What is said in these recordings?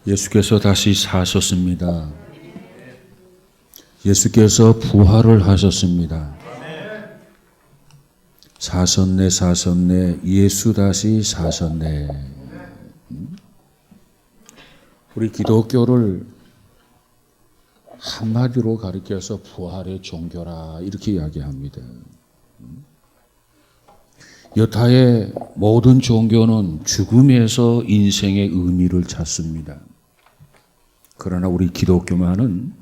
예수께서 다시 사셨습니다. 예수께서 부활을 하셨습니다. 사셨네, 사셨네, 예수 다시 사셨네. 우리 기독교를 한마디로 가리켜서 부활의 종교라 이렇게 이야기합니다. 여타의 모든 종교는 죽음에서 인생의 의미를 찾습니다. 그러나 우리 기독교만은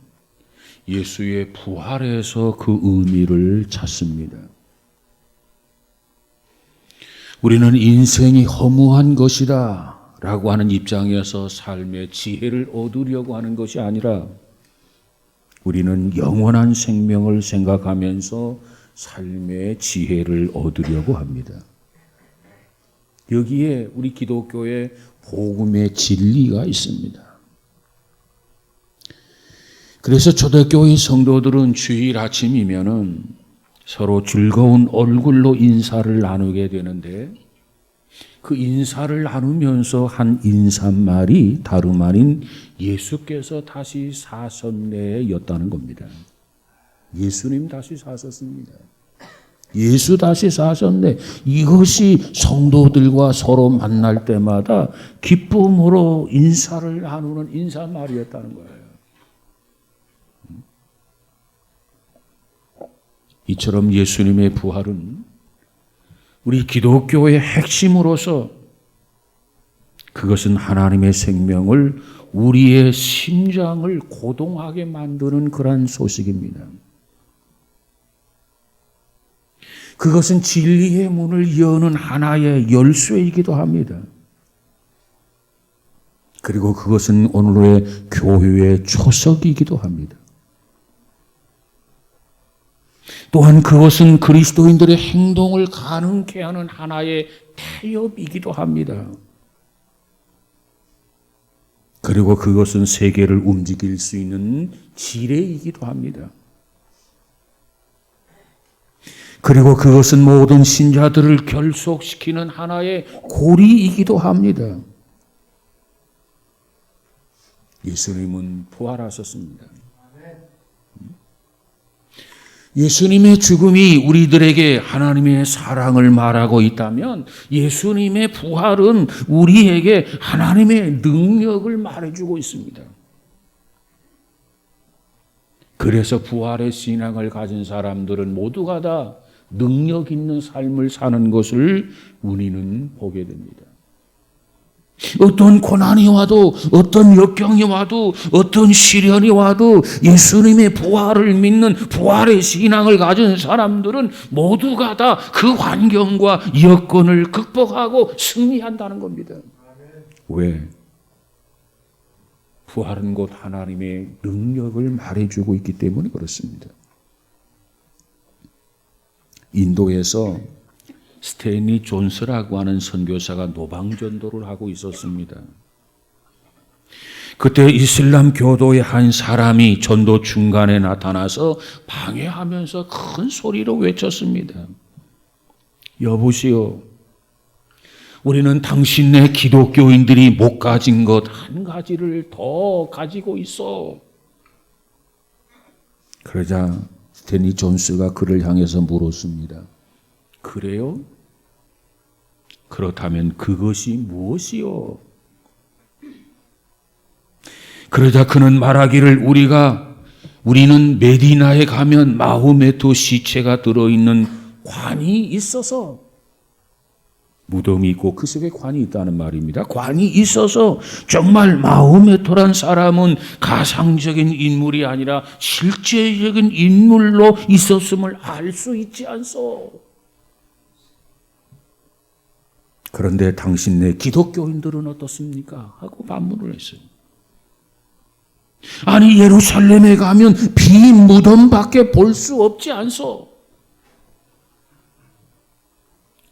예수의 부활에서 그 의미를 찾습니다. 우리는 인생이 허무한 것이다 라고 하는 입장에서 삶의 지혜를 얻으려고 하는 것이 아니라 우리는 영원한 생명을 생각하면서 삶의 지혜를 얻으려고 합니다. 여기에 우리 기독교의 복음의 진리가 있습니다. 그래서 초대교회 성도들은 주일 아침이면은 서로 즐거운 얼굴로 인사를 나누게 되는데 그 인사를 나누면서 한 인사말이 다름 아닌 예수께서 다시 사셨네였다는 겁니다. 예수님 다시 사셨습니다. 예수 다시 사셨네. 이것이 성도들과 서로 만날 때마다 기쁨으로 인사를 나누는 인사말이었다는 거예요. 이처럼 예수님의 부활은 우리 기독교의 핵심으로서 그것은 하나님의 생명을 우리의 심장을 고동하게 만드는 그러한 소식입니다. 그것은 진리의 문을 여는 하나의 열쇠이기도 합니다. 그리고 그것은 오늘의 교회의 초석이기도 합니다. 또한 그것은 그리스도인들의 행동을 가능케 하는 하나의 태엽이기도 합니다. 그리고 그것은 세계를 움직일 수 있는 지뢰이기도 합니다. 그리고 그것은 모든 신자들을 결속시키는 하나의 고리이기도 합니다. 예수님은 부활하셨습니다. 예수님의 죽음이 우리들에게 하나님의 사랑을 말하고 있다면 예수님의 부활은 우리에게 하나님의 능력을 말해주고 있습니다. 그래서 부활의 신앙을 가진 사람들은 모두가 다 능력 있는 삶을 사는 것을 우리는 보게 됩니다. 어떤 고난이 와도 어떤 역경이 와도 어떤 시련이 와도 예수님의 부활을 믿는 부활의 신앙을 가진 사람들은 모두가 다 그 환경과 여건을 극복하고 승리한다는 겁니다. 왜? 부활은 곧 하나님의 능력을 말해주고 있기 때문에 그렇습니다. 인도에서 스탠리 존스라고 하는 선교사가 노방전도를 하고 있었습니다. 그때 이슬람 교도의 한 사람이 전도 중간에 나타나서 방해하면서 큰 소리로 외쳤습니다. 여보시오, 우리는 당신네 기독교인들이 못 가진 것 한 가지를 더 가지고 있어. 그러자 스탠리 존스가 그를 향해서 물었습니다. 그래요? 그렇다면 그것이 무엇이요? 그러자 그는 말하기를 우리는 메디나에 가면 마호메트 시체가 들어있는 관이 있어서 무덤이 있고 그 속에 관이 있다는 말입니다. 관이 있어서 정말 마호메트란 사람은 가상적인 인물이 아니라 실제적인 인물로 있었음을 알 수 있지 않소. 그런데 당신네 기독교인들은 어떻습니까? 하고 반문을 했어요. 아니 예루살렘에 가면 빈 무덤밖에 볼 수 없지 않소.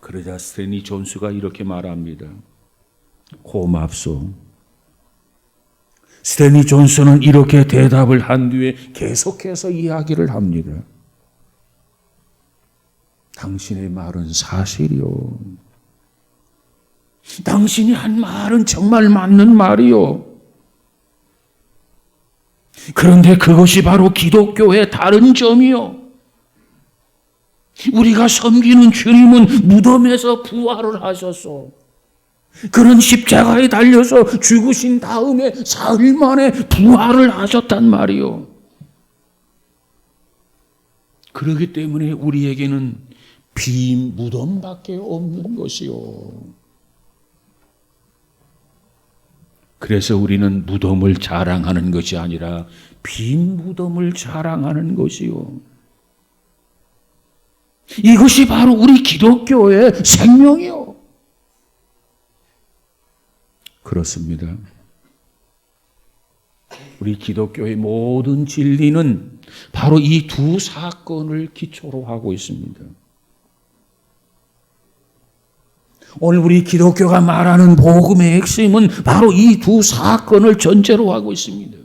그러자 스탠리 존스가 이렇게 말합니다. 고맙소. 스탠리 존스는 이렇게 대답을 한 뒤에 계속해서 이야기를 합니다. 당신의 말은 사실이요. 당신이 한 말은 정말 맞는 말이요. 그런데 그것이 바로 기독교의 다른 점이요. 우리가 섬기는 주님은 무덤에서 부활을 하셔서 그런 십자가에 달려서 죽으신 다음에 사흘 만에 부활을 하셨단 말이요. 그렇기 때문에 우리에게는 빈 무덤밖에 없는 것이요. 그래서 우리는 무덤을 자랑하는 것이 아니라 빈 무덤을 자랑하는 것이요. 이것이 바로 우리 기독교의 생명이요. 그렇습니다. 우리 기독교의 모든 진리는 바로 이 두 사건을 기초로 하고 있습니다. 오늘 우리 기독교가 말하는 복음의 핵심은 바로 이 두 사건을 전제로 하고 있습니다.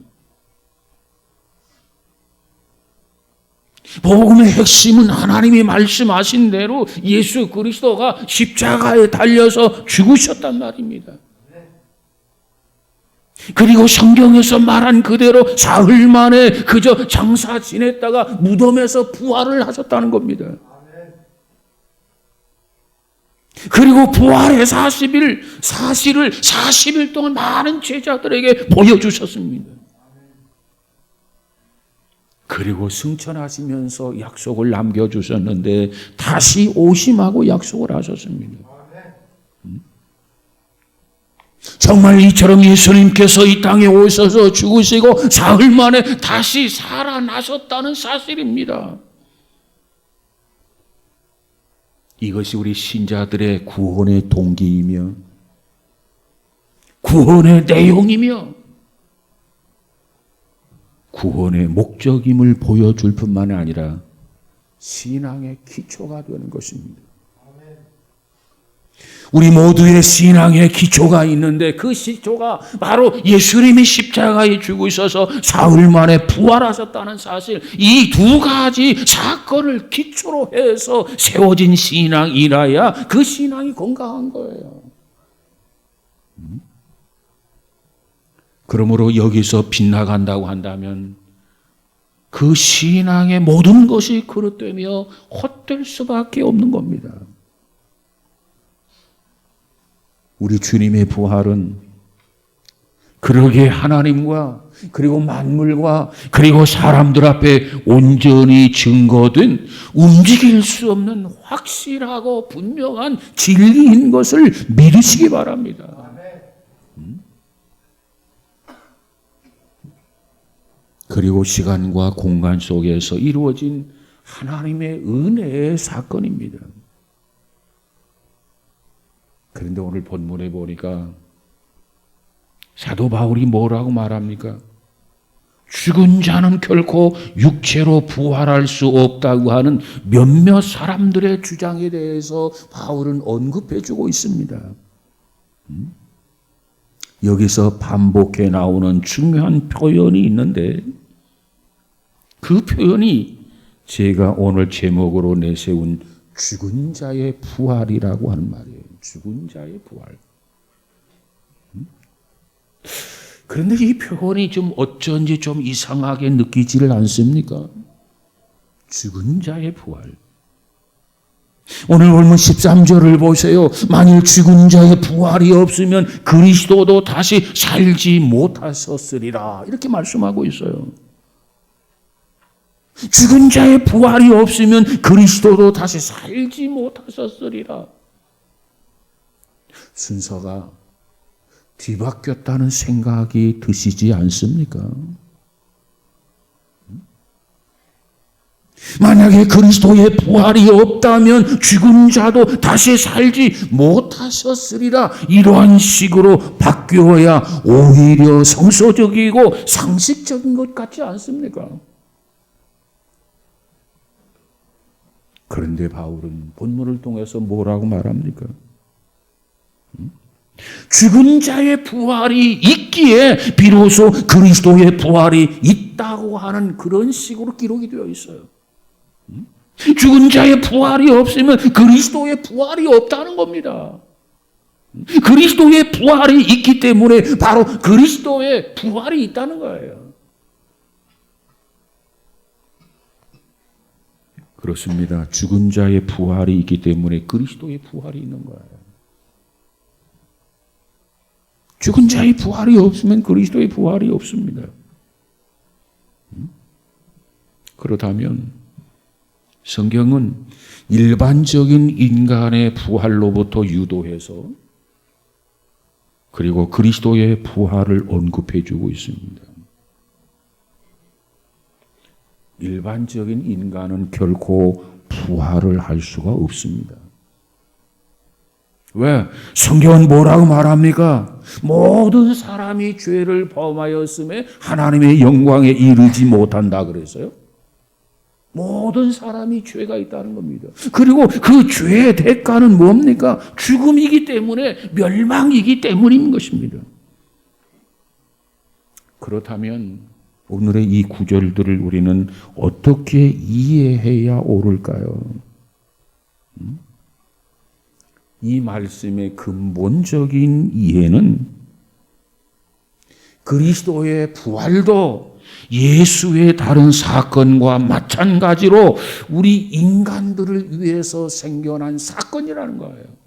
복음의 핵심은 하나님이 말씀하신 대로 예수 그리스도가 십자가에 달려서 죽으셨단 말입니다. 그리고 성경에서 말한 그대로 사흘 만에 그저 장사 지냈다가 무덤에서 부활을 하셨다는 겁니다. 그리고 부활의 사실을 40일 동안 많은 제자들에게 보여주셨습니다. 그리고 승천하시면서 약속을 남겨주셨는데 다시 오심하고 약속을 하셨습니다. 정말 이처럼 예수님께서 이 땅에 오셔서 죽으시고 사흘 만에 다시 살아나셨다는 사실입니다. 이것이 우리 신자들의 구원의 동기이며 구원의 내용이며 구원의 목적임을 보여줄 뿐만 아니라 신앙의 기초가 되는 것입니다. 우리 모두의 신앙의 기초가 있는데 그 기초가 바로 예수님이 십자가에 죽으셔서 사흘 만에 부활하셨다는 사실, 이 두 가지 사건을 기초로 해서 세워진 신앙이라야 그 신앙이 건강한 거예요. 그러므로 여기서 빗나간다고 한다면 그 신앙의 모든 것이 그릇되며 헛될 수밖에 없는 겁니다. 우리 주님의 부활은 그러게 하나님과 그리고 만물과 그리고 사람들 앞에 온전히 증거된 움직일 수 없는 확실하고 분명한 진리인 것을 믿으시기 바랍니다. 그리고 시간과 공간 속에서 이루어진 하나님의 은혜의 사건입니다. 그런데 오늘 본문에 보니까 사도 바울이 뭐라고 말합니까? 죽은 자는 결코 육체로 부활할 수 없다고 하는 몇몇 사람들의 주장에 대해서 바울은 언급해 주고 있습니다. 여기서 반복해 나오는 중요한 표현이 있는데 그 표현이 제가 오늘 제목으로 내세운 죽은 자의 부활이라고 하는 말이에요. 죽은 자의 부활. 그런데 이 표현이 좀 어쩐지 좀 이상하게 느끼지를 않습니까? 죽은 자의 부활. 오늘 본문 13절을 보세요. 만일 죽은 자의 부활이 없으면 그리스도도 다시 살지 못하셨으리라. 이렇게 말씀하고 있어요. 죽은 자의 부활이 없으면 그리스도도 다시 살지 못하셨으리라. 순서가 뒤바뀌었다는 생각이 드시지 않습니까? 만약에 그리스도의 부활이 없다면 죽은 자도 다시 살지 못하셨으리라. 이러한 식으로 바뀌어야 오히려 성서적이고 상식적인 것 같지 않습니까? 그런데 바울은 본문을 통해서 뭐라고 말합니까? 죽은 자의 부활이 있기에 비로소 그리스도의 부활이 있다고 하는 그런 식으로 기록이 되어 있어요. 죽은 자의 부활이 없으면 그리스도의 부활이 없다는 겁니다. 그리스도의 부활이 있기 때문에 바로 그리스도의 부활이 있다는 거예요. 그렇습니다. 죽은 자의 부활이 있기 때문에 그리스도의 부활이 있는 거예요. 죽은 자의 부활이 없으면 그리스도의 부활이 없습니다. 그렇다면 성경은 일반적인 인간의 부활로부터 유도해서 그리고 그리스도의 부활을 언급해 주고 있습니다. 일반적인 인간은 결코 부활을 할 수가 없습니다. 왜? 성경은 뭐라고 말합니까? 모든 사람이 죄를 범하였음에 하나님의 영광에 이르지 못한다 그랬어요. 모든 사람이 죄가 있다는 겁니다. 그리고 그 죄의 대가는 뭡니까? 죽음이기 때문에, 멸망이기 때문인 것입니다. 그렇다면 오늘의 이 구절들을 우리는 어떻게 이해해야 옳을까요? 이 말씀의 근본적인 이해는 그리스도의 부활도 예수의 다른 사건과 마찬가지로 우리 인간들을 위해서 생겨난 사건이라는 거예요.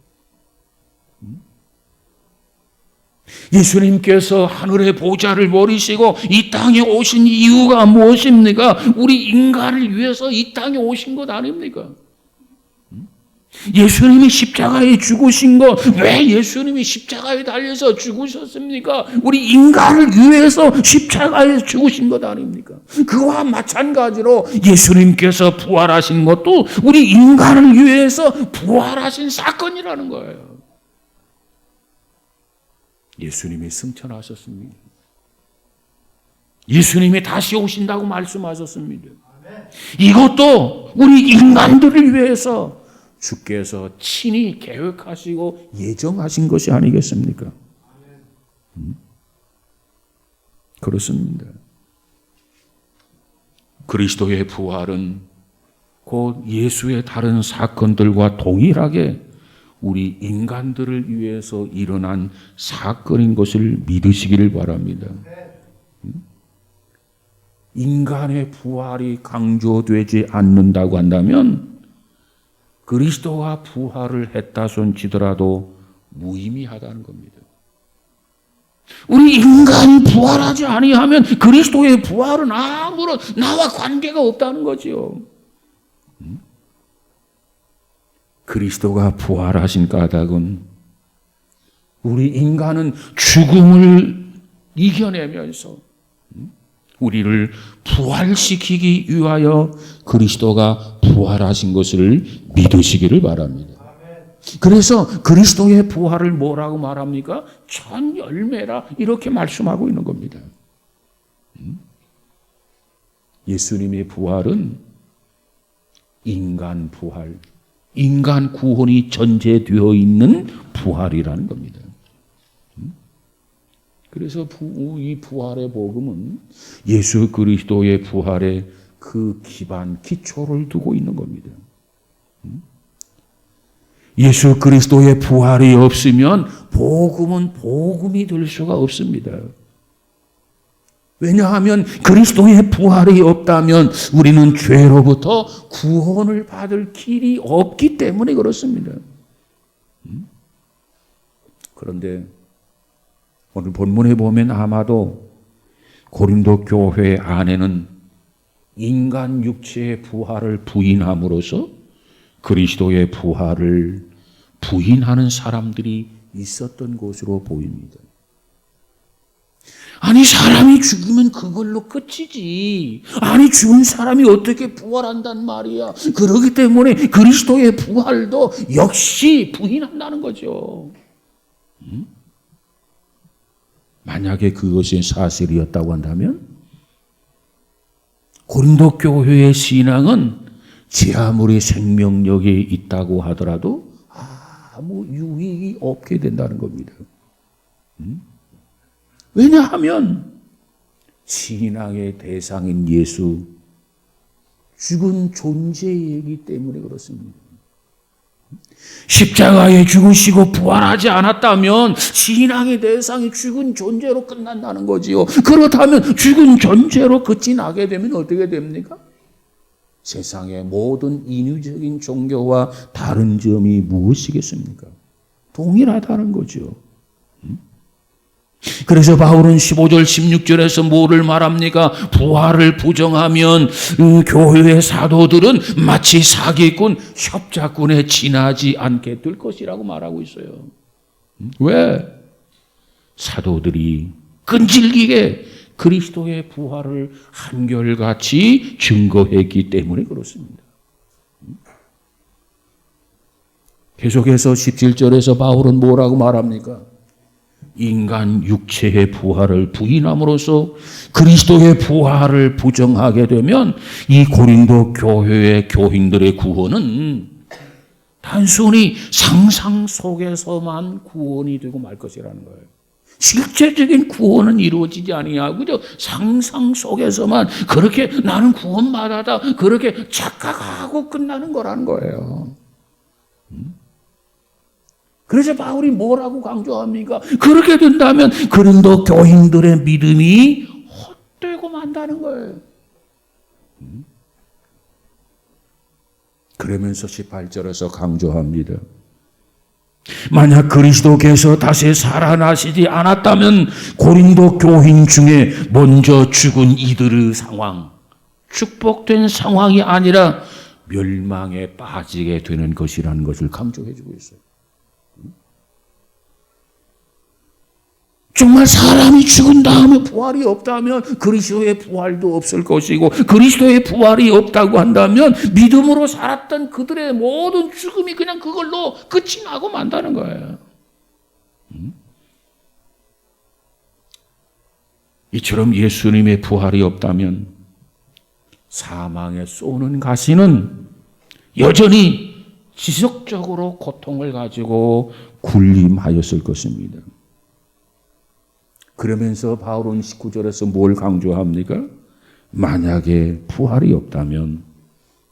예수님께서 하늘의 보좌를 버리시고 이 땅에 오신 이유가 무엇입니까? 우리 인간을 위해서 이 땅에 오신 것 아닙니까? 예수님이 십자가에 죽으신 것, 왜 예수님이 십자가에 달려서 죽으셨습니까? 우리 인간을 위해서 십자가에 죽으신 것 아닙니까? 그와 마찬가지로 예수님께서 부활하신 것도 우리 인간을 위해서 부활하신 사건이라는 거예요. 예수님이 승천하셨습니다. 예수님이 다시 오신다고 말씀하셨습니다. 이것도 우리 인간들을 위해서 주께서 친히 계획하시고 예정하신 것이 아니겠습니까? 그렇습니다. 그리스도의 부활은 곧 예수의 다른 사건들과 동일하게 우리 인간들을 위해서 일어난 사건인 것을 믿으시기를 바랍니다. 인간의 부활이 강조되지 않는다고 한다면 그리스도가 부활을 했다 손치더라도 무의미하다는 겁니다. 우리 인간이 부활하지 아니하면 그리스도의 부활은 아무런 나와 관계가 없다는 거지요. 그리스도가 부활하신 까닭은 우리 인간은 죽음을 이겨내면서 우리를 부활시키기 위하여 그리스도가 부활하신 것을 믿으시기를 바랍니다. 그래서 그리스도의 부활을 뭐라고 말합니까? 전 열매라 이렇게 말씀하고 있는 겁니다. 예수님의 부활은 인간 부활, 인간 구원이 전제되어 있는 부활이라는 겁니다. 그래서 이 부활의 복음은 예수 그리스도의 부활의 그 기반, 기초를 두고 있는 겁니다. 예수 그리스도의 부활이 없으면 복음은 복음이 될 수가 없습니다. 왜냐하면 그리스도의 부활이 없다면 우리는 죄로부터 구원을 받을 길이 없기 때문에 그렇습니다. 그런데 오늘 본문에 보면 아마도 고린도 교회 안에는 인간 육체의 부활을 부인함으로써 그리스도의 부활을 부인하는 사람들이 있었던 것으로 보입니다. 아니 사람이 죽으면 그걸로 끝이지. 아니 죽은 사람이 어떻게 부활한단 말이야. 그렇기 때문에 그리스도의 부활도 역시 부인한다는 거죠. 만약에 그것이 사실이었다고 한다면 고린도 교회의 신앙은 제 아무리 생명력이 있다고 하더라도 아무 유익이 없게 된다는 겁니다. 왜냐하면 신앙의 대상인 예수, 죽은 존재이기 때문에 그렇습니다. 십자가에 죽으시고 부활하지 않았다면 신앙의 대상이 죽은 존재로 끝난다는 거지요. 그렇다면 죽은 존재로 끝이 나게 되면 어떻게 됩니까? 세상의 모든 인위적인 종교와 다른 점이 무엇이겠습니까? 동일하다는 거죠. 그래서 바울은 15절 16절에서 뭐를 말합니까? 부활을 부정하면 교회의 사도들은 마치 사기꾼, 협작꾼에 지나지 않게 될 것이라고 말하고 있어요. 왜? 사도들이 끈질기게 그리스도의 부활을 한결같이 증거했기 때문에 그렇습니다. 계속해서 17절에서 바울은 뭐라고 말합니까? 인간 육체의 부활을 부인함으로써 그리스도의 부활을 부정하게 되면 이 고린도 교회의 교인들의 구원은 단순히 상상 속에서만 구원이 되고 말 것이라는 거예요. 실제적인 구원은 이루어지지 아니하고 그저 상상 속에서만 그렇게 나는 구원받았다 그렇게 착각하고 끝나는 거라는 거예요. 그래서 바울이 뭐라고 강조합니까? 그렇게 된다면 고린도 교인들의 믿음이 헛되고 만다는 거예요. 그러면서 18절에서 강조합니다. 만약 그리스도께서 다시 살아나시지 않았다면 고린도 교인 중에 먼저 죽은 이들의 상황, 축복된 상황이 아니라 멸망에 빠지게 되는 것이라는 것을 강조해 주고 있어요. 정말 사람이 죽은 다음에 부활이 없다면 그리스도의 부활도 없을 것이고 그리스도의 부활이 없다고 한다면 믿음으로 살았던 그들의 모든 죽음이 그냥 그걸로 끝이 나고 만다는 거예요. 이처럼 예수님의 부활이 없다면 사망에 쏘는 가시는 여전히 지속적으로 고통을 가지고 군림하였을 것입니다. 그러면서 바울은 19절에서 뭘 강조합니까? 만약에 부활이 없다면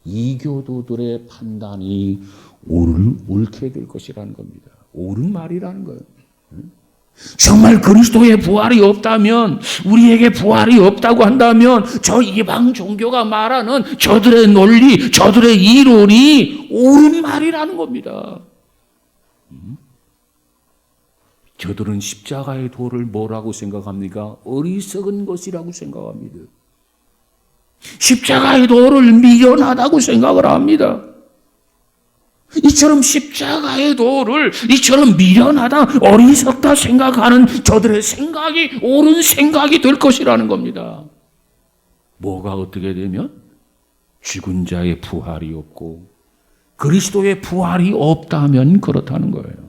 이교도들의 판단이 옳게 될 것이라는 겁니다. 옳은 말이라는 거예요. 정말 그리스도의 부활이 없다면 우리에게 부활이 없다고 한다면 저 이방 종교가 말하는 저들의 논리, 저들의 이론이 옳은 말이라는 겁니다. 저들은 십자가의 도를 뭐라고 생각합니까? 어리석은 것이라고 생각합니다. 십자가의 도를 미련하다고 생각을 합니다. 이처럼 십자가의 도를 이처럼 미련하다, 어리석다 생각하는 저들의 생각이 옳은 생각이 될 것이라는 겁니다. 뭐가 어떻게 되면? 죽은 자의 부활이 없고 그리스도의 부활이 없다면 그렇다는 거예요.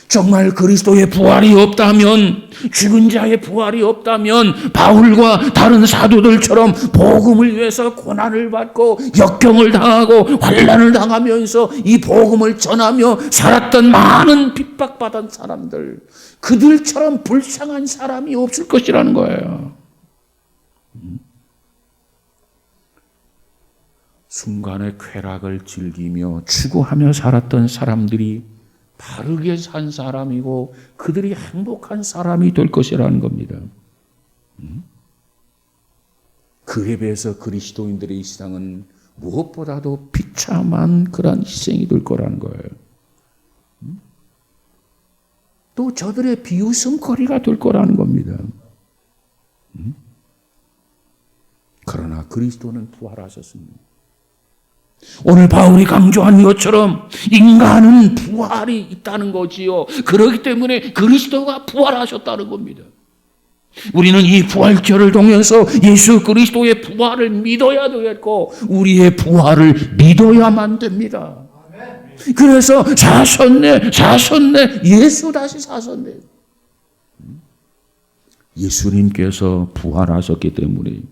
정말 그리스도의 부활이 없다면, 죽은 자의 부활이 없다면 바울과 다른 사도들처럼 복음을 위해서 고난을 받고 역경을 당하고 환난을 당하면서 이 복음을 전하며 살았던 많은 핍박받은 사람들, 그들처럼 불쌍한 사람이 없을 것이라는 거예요. 순간의 쾌락을 즐기며 추구하며 살았던 사람들이 바르게 산 사람이고 그들이 행복한 사람이 될 것이라는 겁니다. 그에 비해서 그리스도인들의 이 세상은 무엇보다도 비참한 그런 희생이 될 거라는 거예요. 또 저들의 비웃음거리가 될 거라는 겁니다. 그러나 그리스도는 부활하셨습니다. 오늘 바울이 강조한 것처럼 인간은 부활이 있다는 거지요. 그렇기 때문에 그리스도가 부활하셨다는 겁니다. 우리는 이 부활절을 통해서 예수 그리스도의 부활을 믿어야 되겠고 우리의 부활을 믿어야만 됩니다. 그래서 사셨네 예수 다시 사셨네. 예수님께서 부활하셨기 때문에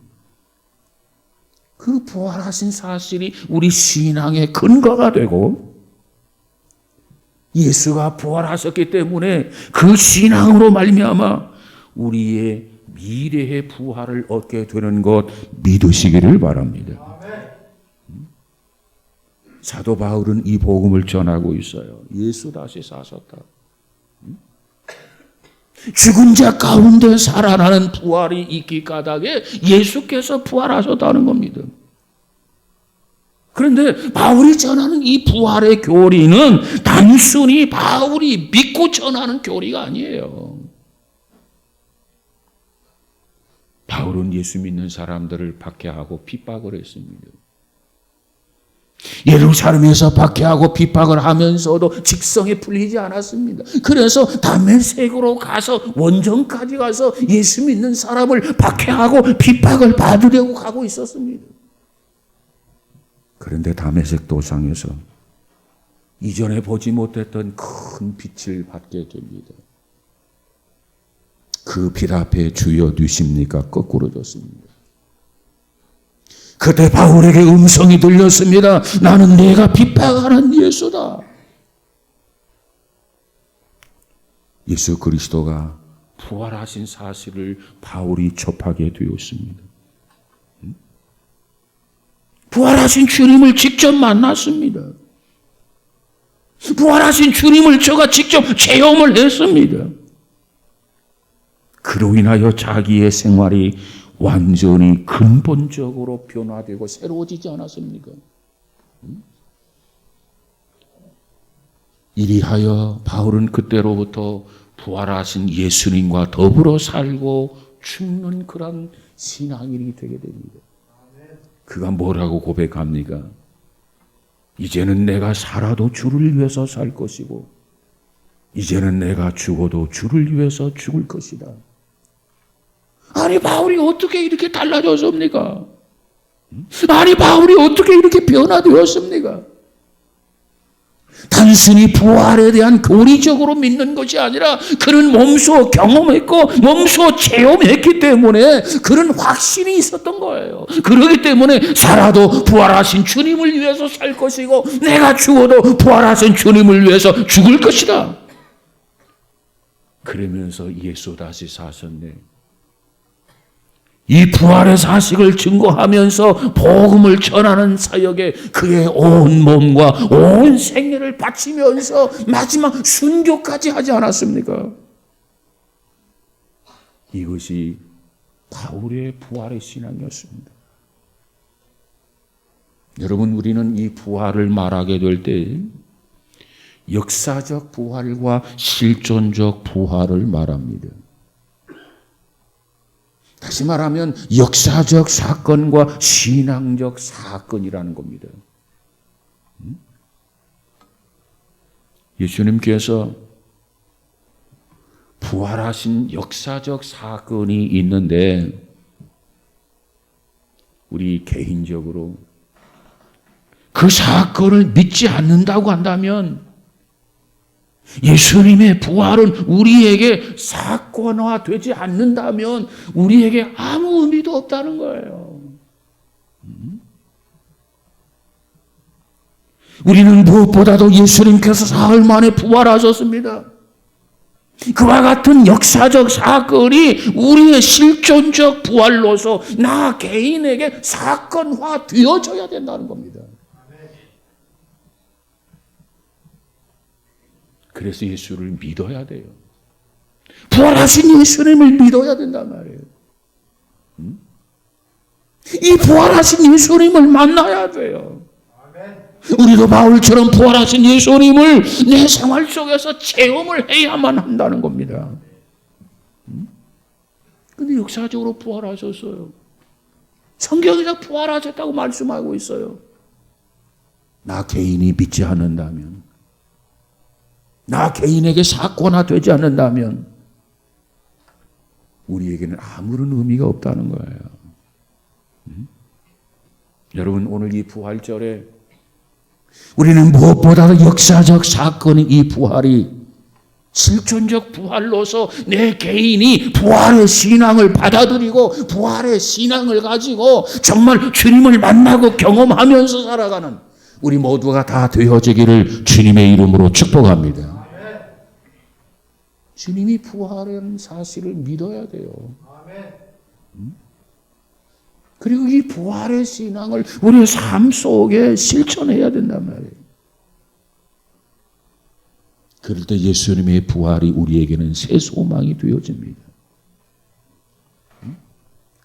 그 부활하신 사실이 우리 신앙의 근거가 되고 예수가 부활하셨기 때문에 그 신앙으로 말미암아 우리의 미래의 부활을 얻게 되는 것 믿으시기를 바랍니다. 사도 바울은 이 복음을 전하고 있어요. 예수 다시 사셨다. 죽은 자 가운데 살아나는 부활이 있기 까닭에 예수께서 부활하셨다는 겁니다. 그런데 바울이 전하는 이 부활의 교리는 단순히 바울이 믿고 전하는 교리가 아니에요. 바울은 예수 믿는 사람들을 박해하고 핍박을 했습니다. 예루살렘에서 박해하고 핍박을 하면서도 직성에 풀리지 않았습니다. 그래서 다메섹으로 가서 원정까지 가서 예수 믿는 사람을 박해하고 핍박을 받으려고 가고 있었습니다. 그런데 다메섹 도상에서 이전에 보지 못했던 큰 빛을 받게 됩니다. 그 빛 앞에 주여 누십니까? 거꾸로 졌습니다. 그때 바울에게 음성이 들렸습니다. 나는 내가 핍박하는 예수다. 예수 그리스도가 부활하신 사실을 바울이 접하게 되었습니다. 부활하신 주님을 직접 만났습니다. 부활하신 주님을 저가 직접 체험을 했습니다. 그로 인하여 자기의 생활이 완전히 근본적으로 변화되고 새로워지지 않았습니까? 이리하여 바울은 그때로부터 부활하신 예수님과 더불어 살고 죽는 그런 신앙인이 되게 됩니다. 그가 뭐라고 고백합니까? 이제는 내가 살아도 주를 위해서 살 것이고 이제는 내가 죽어도 주를 위해서 죽을 것이다. 아니 바울이 어떻게 이렇게 달라졌습니까? 아니 바울이 어떻게 이렇게 변화되었습니까? 단순히 부활에 대한 교리적으로 믿는 것이 아니라 그는 몸소 경험했고 몸소 체험했기 때문에 그런 확신이 있었던 거예요. 그렇기 때문에 살아도 부활하신 주님을 위해서 살 것이고 내가 죽어도 부활하신 주님을 위해서 죽을 것이다. 그러면서 예수 다시 사셨네. 이 부활의 사실을 증거하면서 복음을 전하는 사역에 그의 온 몸과 온 생애를 바치면서 마지막 순교까지 하지 않았습니까? 이것이 바울의 부활의 신앙이었습니다. 여러분, 우리는 이 부활을 말하게 될 때 역사적 부활과 실존적 부활을 말합니다. 다시 말하면 역사적 사건과 신앙적 사건이라는 겁니다. 예수님께서 부활하신 역사적 사건이 있는데 우리 개인적으로 그 사건을 믿지 않는다고 한다면 예수님의 부활은 우리에게 사건화되지 않는다면 우리에게 아무 의미도 없다는 거예요. 우리는 무엇보다도 예수님께서 사흘 만에 부활하셨습니다. 그와 같은 역사적 사건이 우리의 실존적 부활로서 나 개인에게 사건화되어져야 된다는 겁니다. 그래서 예수를 믿어야 돼요. 부활하신 예수님을 믿어야 된단 말이에요. 이 부활하신 예수님을 만나야 돼요. 우리도 바울처럼 부활하신 예수님을 내 생활 속에서 체험을 해야만 한다는 겁니다. 근데 역사적으로 부활하셨어요. 성경에서 부활하셨다고 말씀하고 있어요. 나 개인이 믿지 않는다면, 나 개인에게 사건화되지 않는다면 우리에게는 아무런 의미가 없다는 거예요. 여러분, 오늘 이 부활절에 우리는 무엇보다도 역사적 사건인 이 부활이 실존적 부활로서 내 개인이 부활의 신앙을 받아들이고 부활의 신앙을 가지고 정말 주님을 만나고 경험하면서 살아가는 우리 모두가 다 되어지기를 주님의 이름으로 축복합니다. 주님이 부활한 사실을 믿어야 돼요. 그리고 이 부활의 신앙을 우리의 삶 속에 실천해야 된단 말이에요. 그럴 때 예수님의 부활이 우리에게는 새 소망이 되어집니다.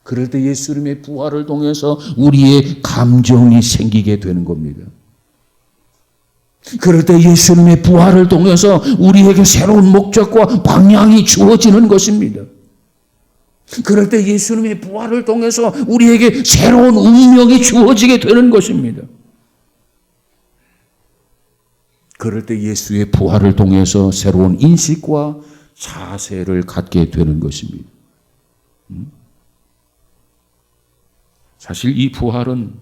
그럴 때 예수님의 부활을 통해서 우리의 감정이 생기게 되는 겁니다. 그럴 때 예수님의 부활을 통해서 우리에게 새로운 목적과 방향이 주어지는 것입니다. 그럴 때 예수님의 부활을 통해서 우리에게 새로운 운명이 주어지게 되는 것입니다. 그럴 때 예수의 부활을 통해서 새로운 인식과 자세를 갖게 되는 것입니다. 사실 이 부활은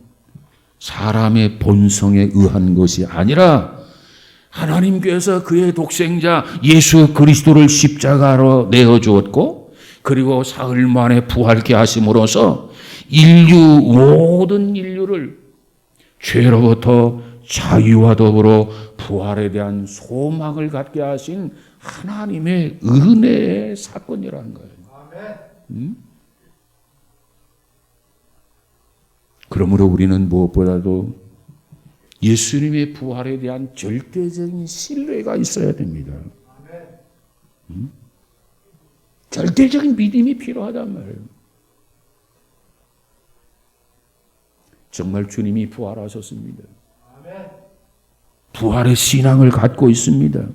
사람의 본성에 의한 것이 아니라 하나님께서 그의 독생자 예수 그리스도를 십자가로 내어주었고 그리고 사흘 만에 부활케 하심으로써 모든 인류를 죄로부터 자유와 더불어 부활에 대한 소망을 갖게 하신 하나님의 은혜의 사건이라는 거예요. 그러므로 우리는 무엇보다도 예수님의 부활에 대한 절대적인 신뢰가 있어야 됩니다. 절대적인 믿음이 필요하단 말이에요. 정말 주님이 부활하셨습니다. 부활의 신앙을 갖고 있습니다.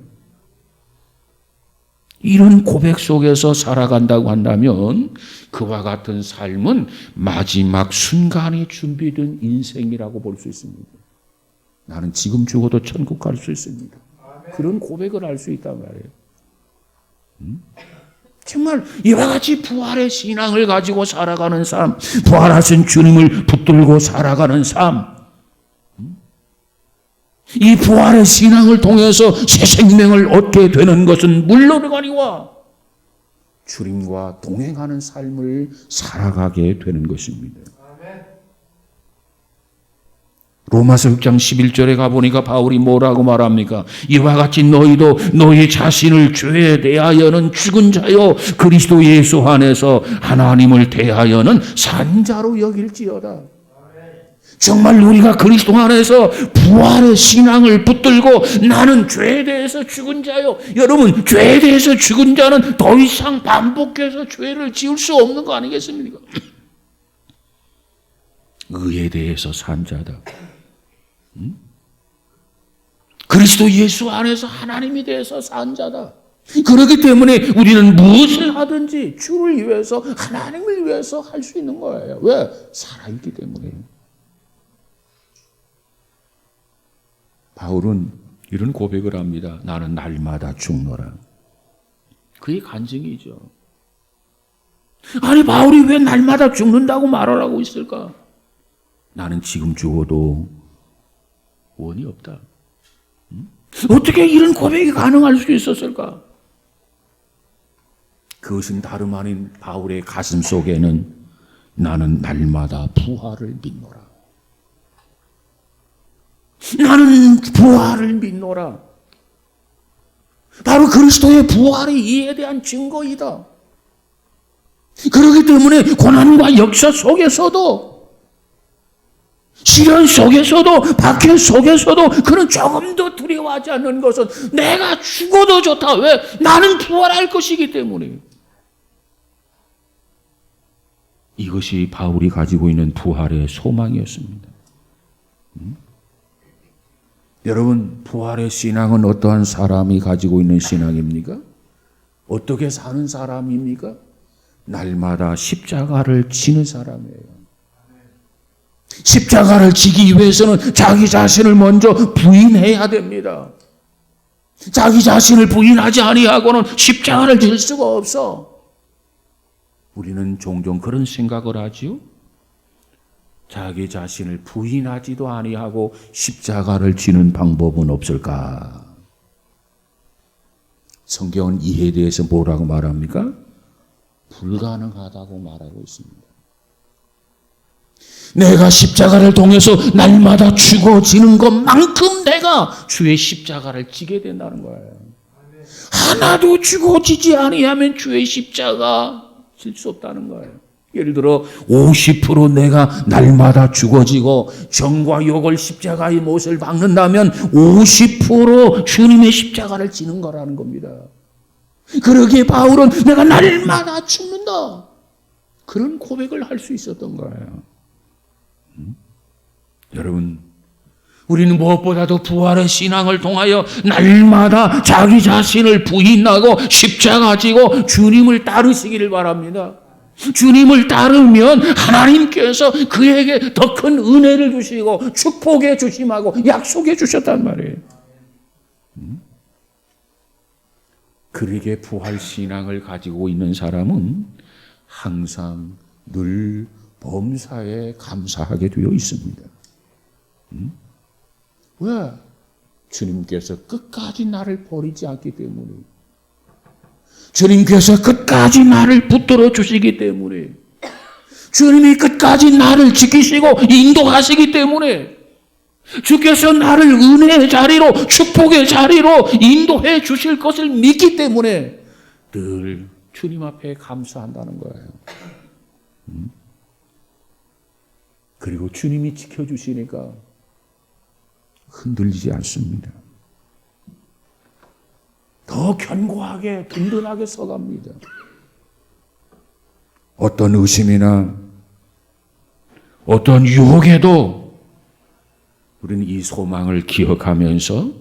이런 고백 속에서 살아간다고 한다면 그와 같은 삶은 마지막 순간에 준비된 인생이라고 볼 수 있습니다. 나는 지금 죽어도 천국 갈 수 있습니다. 그런 고백을 할 수 있단 말이에요. 정말 이와 같이 부활의 신앙을 가지고 살아가는 삶, 부활하신 주님을 붙들고 살아가는 삶, 이 부활의 신앙을 통해서 새 생명을 얻게 되는 것은 물론이거니와 주님과 동행하는 삶을 살아가게 되는 것입니다. 로마서 6장 11절에 가보니까 바울이 뭐라고 말합니까? 이와 같이 너희도 너희 자신을 죄에 대하여는 죽은 자요 그리스도 예수 안에서 하나님을 대하여는 산 자로 여길지어다. 정말 우리가 그리스도 안에서 부활의 신앙을 붙들고 나는 죄에 대해서 죽은 자요. 여러분, 죄에 대해서 죽은 자는 더 이상 반복해서 죄를 지을 수 없는 거 아니겠습니까? 의에 대해서 산 자다. 그리스도 예수 안에서 하나님에 대해서 산 자다. 그렇기 때문에 우리는 무엇을 하든지 주를 위해서 하나님을 위해서 할 수 있는 거예요. 왜? 살아있기 때문에. 바울은 이런 고백을 합니다. 나는 날마다 죽노라. 그의 간증이죠. 아니 바울이 왜 날마다 죽는다고 말을 하고 있을까? 나는 지금 죽어도 원이 없다. 어떻게 이런 고백이 가능할 수 있었을까? 그것은 다름 아닌 바울의 가슴 속에는 나는 날마다 부활을 믿노라. 나는 부활을 믿노라. 바로 그리스도의 부활이 이에 대한 증거이다. 그렇기 때문에 고난과 역사 속에서도 시련 속에서도 박해 속에서도 그는 조금 더 두려워하지 않는 것은 내가 죽어도 좋다. 왜? 나는 부활할 것이기 때문에. 이것이 바울이 가지고 있는 부활의 소망이었습니다. 여러분, 부활의 신앙은 어떠한 사람이 가지고 있는 신앙입니까? 어떻게 사는 사람입니까? 날마다 십자가를 지는 사람이에요. 십자가를 지기 위해서는 자기 자신을 먼저 부인해야 됩니다. 자기 자신을 부인하지 아니하고는 십자가를 질 수가 없어. 우리는 종종 그런 생각을 하지요. 자기 자신을 부인하지도 아니하고 십자가를 지는 방법은 없을까? 성경은 이에 대해서 뭐라고 말합니까? 불가능하다고 말하고 있습니다. 내가 십자가를 통해서 날마다 죽어지는 것만큼 내가 주의 십자가를 지게 된다는 거예요. 하나도 죽어지지 아니하면 주의 십자가 질 수 없다는 거예요. 예를 들어 50% 내가 날마다 죽어지고 정과 욕을 십자가의 못을 박는다면 50% 주님의 십자가를 지는 거라는 겁니다. 그러기에 바울은 내가 날마다 죽는다. 그런 고백을 할 수 있었던 거예요. 여러분, 우리는 무엇보다도 부활의 신앙을 통하여 날마다 자기 자신을 부인하고 십자가 지고 주님을 따르시기를 바랍니다. 주님을 따르면 하나님께서 그에게 더 큰 은혜를 주시고 축복해 주심하고 약속해 주셨단 말이에요. 그러게 부활 신앙을 가지고 있는 사람은 항상 늘 범사에 감사하게 되어 있습니다. 왜? 주님께서 끝까지 나를 버리지 않기 때문에, 주님께서 끝까지 나를 붙들어 주시기 때문에, 주님이 끝까지 나를 지키시고 인도하시기 때문에, 주께서 나를 은혜의 자리로, 축복의 자리로 인도해 주실 것을 믿기 때문에 늘 주님 앞에 감사한다는 거예요. 그리고 주님이 지켜주시니까 흔들리지 않습니다. 더 견고하게 든든하게 서갑니다. 어떤 의심이나 어떤 유혹에도 우리는 이 소망을 기억하면서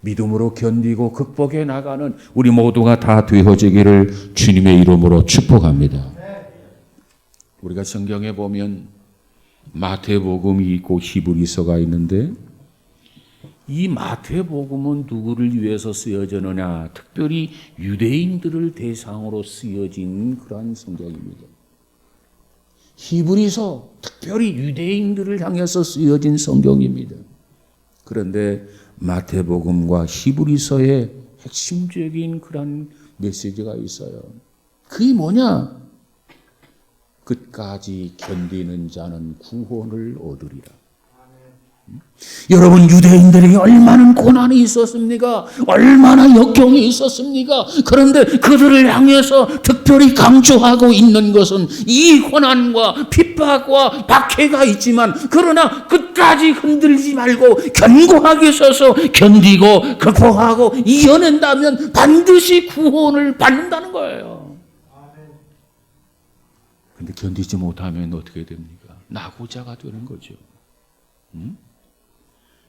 믿음으로 견디고 극복해 나가는 우리 모두가 다 되어지기를 주님의 이름으로 축복합니다. 우리가 성경에 보면 마태복음이 있고 히브리서가 있는데, 이 마태복음은 누구를 위해서 쓰여졌느냐? 특별히 유대인들을 대상으로 쓰여진 그러한 성경입니다. 히브리서 특별히 유대인들을 향해서 쓰여진 성경입니다. 그런데 마태복음과 히브리서의 핵심적인 그런 메시지가 있어요. 그게 뭐냐? 끝까지 견디는 자는 구원을 얻으리라. 여러분, 유대인들에게 얼마나 고난이 있었습니까? 얼마나 역경이 있었습니까? 그런데 그들을 향해서 특별히 강조하고 있는 것은 이 고난과 핍박과 박해가 있지만, 그러나 끝까지 흔들지 말고 견고하게 서서 견디고 극복하고 이겨낸다면 반드시 구원을 받는다는 거예요. 근데 견디지 못하면 어떻게 됩니까? 낙오자가 되는 거죠.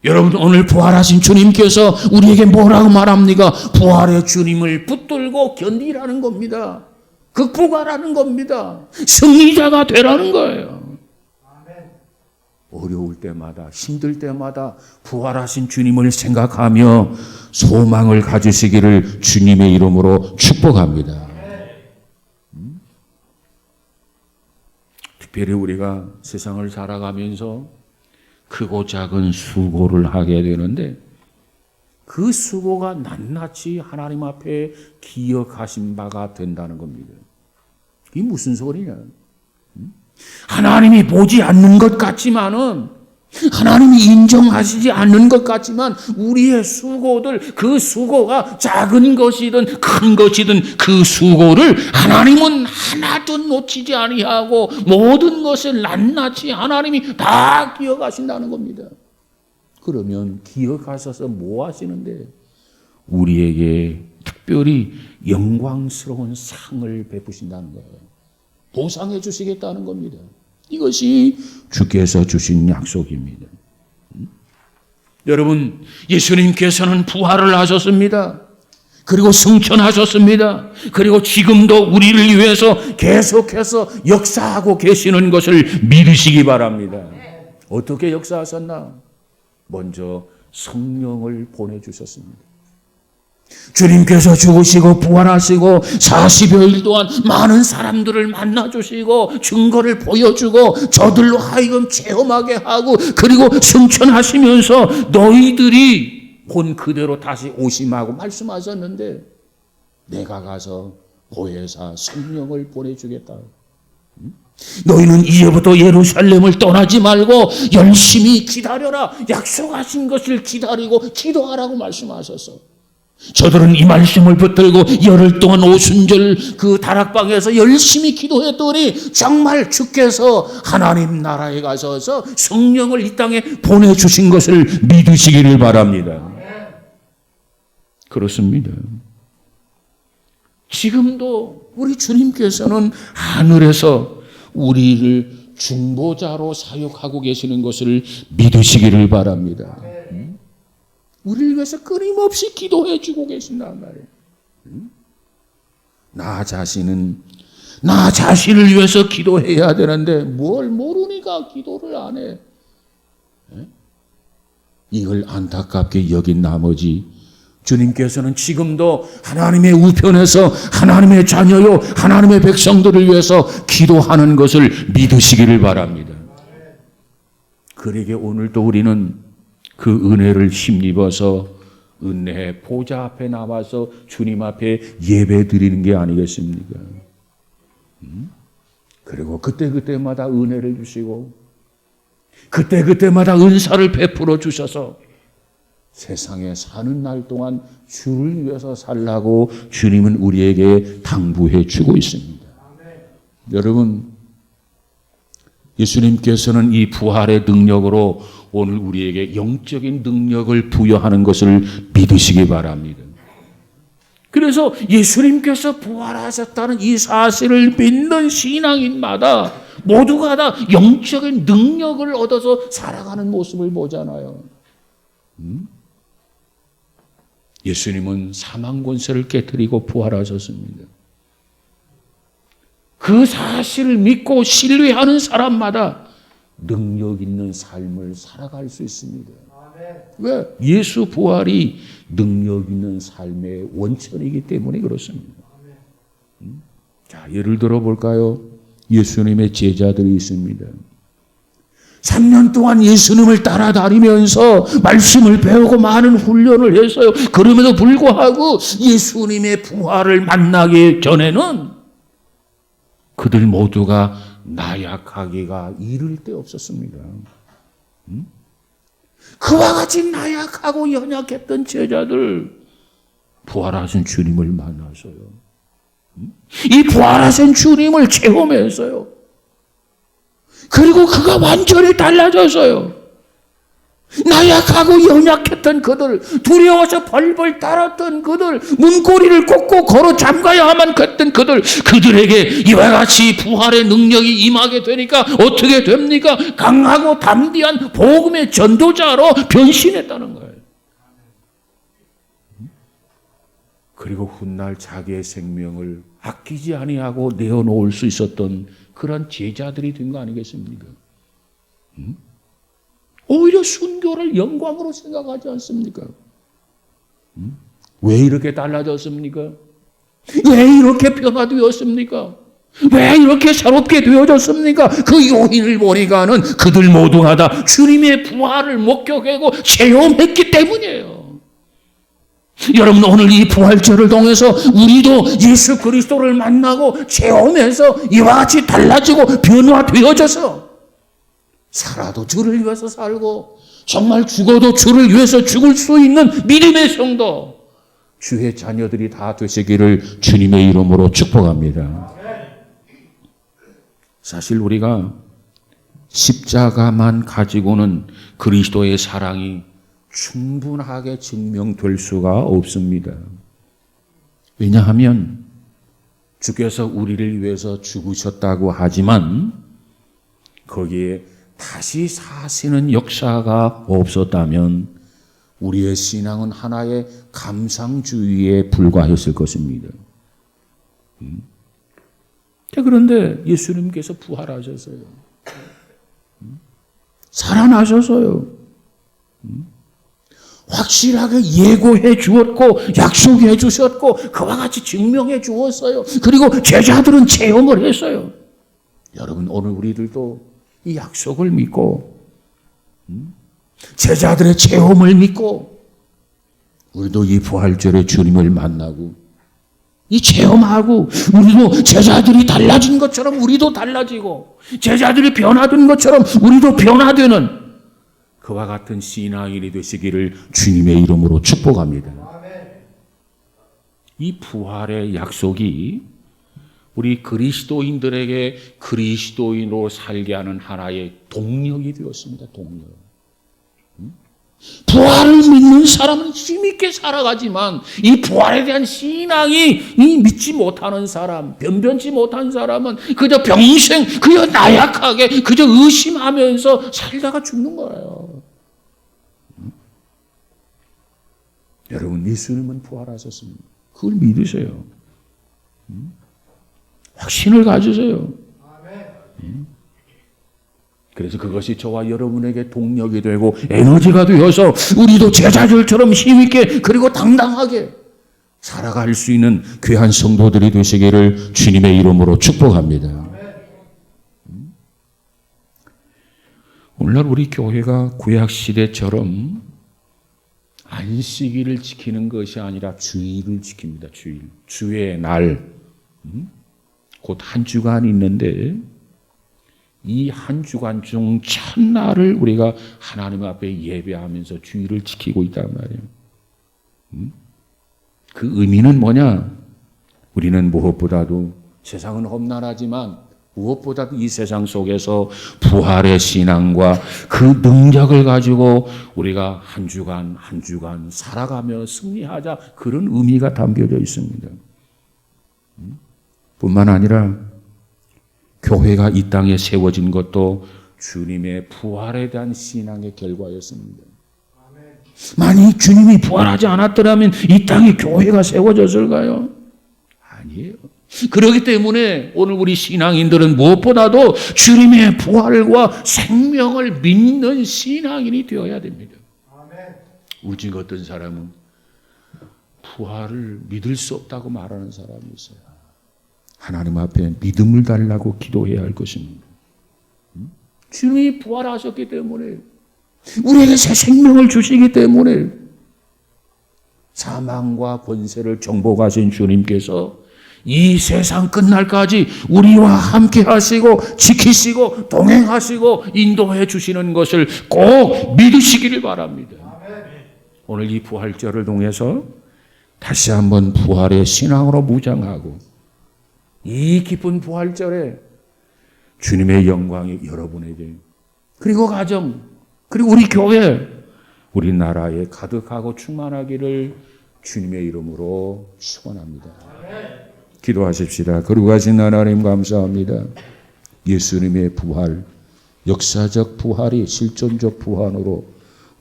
여러분, 오늘 부활하신 주님께서 우리에게 뭐라고 말합니까? 부활의 주님을 붙들고 견디라는 겁니다. 극복하라는 겁니다. 승리자가 되라는 거예요. 어려울 때마다, 힘들 때마다 부활하신 주님을 생각하며 소망을 가지시기를 주님의 이름으로 축복합니다. 특별히 우리가 세상을 살아가면서 크고 작은 수고를 하게 되는데, 그 수고가 낱낱이 하나님 앞에 기억하신 바가 된다는 겁니다. 이게 무슨 소리냐? 하나님이 보지 않는 것 같지만은, 하나님이 인정하시지 않는 것 같지만, 우리의 수고들, 그 수고가 작은 것이든 큰 것이든 그 수고를 하나님은 하나도 놓치지 아니하고 모든 것을 낱낱이 하나님이 다 기억하신다는 겁니다. 그러면 기억하셔서 뭐 하시는데? 우리에게 특별히 영광스러운 상을 베푸신다는 거예요. 보상해 주시겠다는 겁니다. 이것이 주께서 주신 약속입니다. 여러분, 예수님께서는 부활을 하셨습니다. 그리고 승천하셨습니다. 그리고 지금도 우리를 위해서 계속해서 역사하고 계시는 것을 믿으시기 바랍니다. 어떻게 역사하셨나? 먼저 성령을 보내주셨습니다. 주님께서 죽으시고 부활하시고 40여일 동안 많은 사람들을 만나주시고 증거를 보여주고 저들로 하여금 체험하게 하고, 그리고 승천하시면서 너희들이 본 그대로 다시 오심하고 말씀하셨는데, 내가 가서 보혜사 성령을 보내주겠다. 너희는 이제부터 예루살렘을 떠나지 말고 열심히 기다려라. 약속하신 것을 기다리고 기도하라고 말씀하셨어. 저들은 이 말씀을 붙들고 열흘 동안 오순절 그 다락방에서 열심히 기도했더니 정말 주께서 하나님 나라에 가셔서 성령을 이 땅에 보내주신 것을 믿으시기를 바랍니다. 그렇습니다. 지금도 우리 주님께서는 하늘에서 우리를 중보자로 사역하고 계시는 것을 믿으시기를 바랍니다. 우리를 위해서 끊임없이 기도해 주고 계신단 말이에요. 나 자신을 위해서 기도해야 되는데 뭘 모르니까 기도를 안 해. 이걸 안타깝게 여긴 나머지 주님께서는 지금도 하나님의 우편에서 하나님의 자녀요 하나님의 백성들을 위해서 기도하는 것을 믿으시기를 바랍니다. 그러게 오늘도 우리는 그 은혜를 힘입어서 은혜의 보좌 앞에 나와서 주님 앞에 예배 드리는 게 아니겠습니까? 그리고 그때마다 은혜를 주시고 그때마다 은사를 베풀어 주셔서 세상에 사는 날 동안 주를 위해서 살라고 주님은 우리에게 당부해 주고 있습니다. 여러분, 예수님께서는 이 부활의 능력으로 오늘 우리에게 영적인 능력을 부여하는 것을 믿으시기 바랍니다. 그래서 예수님께서 부활하셨다는 이 사실을 믿는 신앙인마다 모두가 다 영적인 능력을 얻어서 살아가는 모습을 보잖아요. 예수님은 사망 권세를 깨뜨리고 부활하셨습니다. 그 사실을 믿고 신뢰하는 사람마다 능력 있는 삶을 살아갈 수 있습니다. 왜? 예수 부활이 능력 있는 삶의 원천이기 때문에 그렇습니다. 자, 예를 들어 볼까요? 예수님의 제자들이 있습니다. 3년 동안 예수님을 따라다니면서 말씀을 배우고 많은 훈련을 했어요. 그럼에도 불구하고 예수님의 부활을 만나기 전에는 그들 모두가 나약하기가 이를 데 없었습니다. 그와 같이 나약하고 연약했던 제자들 부활하신 주님을 만나서요. 이 부활하신 주님을 체험했어요. 그리고 그가 완전히 달라졌어요. 나약하고 연약했던 그들, 두려워서 벌벌 떨었던 그들, 문고리를 꽂고 걸어 잠가야만 했던 그들에게 이와 같이 부활의 능력이 임하게 되니까 어떻게 됩니까? 강하고 담대한 복음의 전도자로 변신했다는 거예요. 그리고 훗날 자기의 생명을 아끼지 아니하고 내어놓을 수 있었던 그런 제자들이 된 거 아니겠습니까? 오히려 순교를 영광으로 생각하지 않습니까? 왜 이렇게 달라졌습니까? 왜 이렇게 변화되었습니까? 왜 이렇게 새롭게 되어졌습니까? 그 요인을 보니까는 그들 모두가 다 주님의 부활을 목격하고 체험했기 때문이에요. 여러분, 오늘 이 부활절을 통해서 우리도 예수 그리스도를 만나고 체험해서 이와 같이 달라지고 변화되어져서 살아도 주를 위해서 살고 정말 죽어도 주를 위해서 죽을 수 있는 믿음의 성도, 주의 자녀들이 다 되시기를 주님의 이름으로 축복합니다. 사실 우리가 십자가만 가지고는 그리스도의 사랑이 충분하게 증명될 수가 없습니다. 왜냐하면 주께서 우리를 위해서 죽으셨다고 하지만 거기에 다시 사시는 역사가 없었다면 우리의 신앙은 하나의 감상주의에 불과했을 것입니다. 그런데 예수님께서 부활하셨어요. 살아나셨어요. 확실하게 예고해 주었고 약속해 주셨고 그와 같이 증명해 주었어요. 그리고 제자들은 체험을 했어요. 여러분, 오늘 우리들도 이 약속을 믿고 제자들의 체험을 믿고 우리도 이 부활절에 주님을 만나고 이 체험하고 우리도 제자들이 달라진 것처럼 우리도 달라지고 제자들이 변화된 것처럼 우리도 변화되는 그와 같은 신앙인이 되시기를 주님의 이름으로 축복합니다. 이 부활의 약속이 우리 그리스도인들에게 그리스도인으로 살게 하는 하나의 동력이 되었습니다. 동력. 부활을 믿는 사람은 힘있게 살아가지만 이 부활에 대한 신앙이 믿지 못하는 사람, 변변치 못한 사람은 그저 평생 그저 나약하게 그저 의심하면서 살다가 죽는 거예요. 여러분, 예수님은 부활하셨습니다. 그걸 믿으세요. 확신을 가지세요. 그래서 그것이 저와 여러분에게 동력이 되고 에너지가 되어서 우리도 제자들처럼 힘있게 그리고 당당하게 살아갈 수 있는 귀한 성도들이 되시기를 주님의 이름으로 축복합니다. 오늘날 우리 교회가 구약시대처럼 안식일을 지키는 것이 아니라 주일을 지킵니다. 주일. 주의 날. 곧 한 주간 있는데 이 한 주간 중 첫날을 우리가 하나님 앞에 예배하면서 주일을 지키고 있단 말이에요. 그 의미는 뭐냐? 우리는 무엇보다도 세상은 험난하지만 무엇보다도 이 세상 속에서 부활의 신앙과 그 능력을 가지고 우리가 한 주간 한 주간 살아가며 승리하자, 그런 의미가 담겨져 있습니다. 뿐만 아니라 교회가 이 땅에 세워진 것도 주님의 부활에 대한 신앙의 결과였습니다. 만약 주님이 부활하지 않았더라면 이 땅에 교회가 세워졌을까요? 아니에요. 그렇기 때문에 오늘 우리 신앙인들은 무엇보다도 주님의 부활과 생명을 믿는 신앙인이 되어야 됩니다. 오직 어떤 사람은 부활을 믿을 수 없다고 말하는 사람이 있어요. 하나님 앞에 믿음을 달라고 기도해야 할 것입니다. 주님이 부활하셨기 때문에, 우리에게 새 생명을 주시기 때문에, 사망과 권세를 정복하신 주님께서 이 세상 끝날까지 우리와 함께 하시고 지키시고 동행하시고 인도해 주시는 것을 꼭 믿으시기를 바랍니다. 오늘 이 부활절을 통해서 다시 한번 부활의 신앙으로 무장하고 이 기쁜 부활절에 주님의 영광이 여러분에게, 그리고 가정, 그리고 우리 교회, 우리나라에 가득하고 충만하기를 주님의 이름으로 축원합니다. 기도하십시다. 거룩하신 하나님, 감사합니다. 예수님의 부활, 역사적 부활이 실존적 부활으로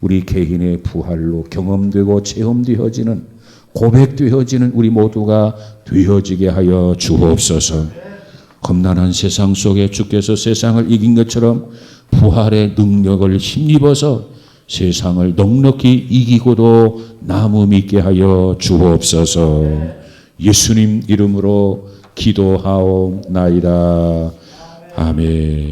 우리 개인의 부활로 경험되고 체험되어지는, 고백되어지는 우리 모두가 되어지게 하여 주옵소서. 험난한 세상 속에 주께서 세상을 이긴 것처럼 부활의 능력을 힘입어서 세상을 넉넉히 이기고도 남음 있게 하여 주옵소서. 예수님 이름으로 기도하옵나이다. 아멘.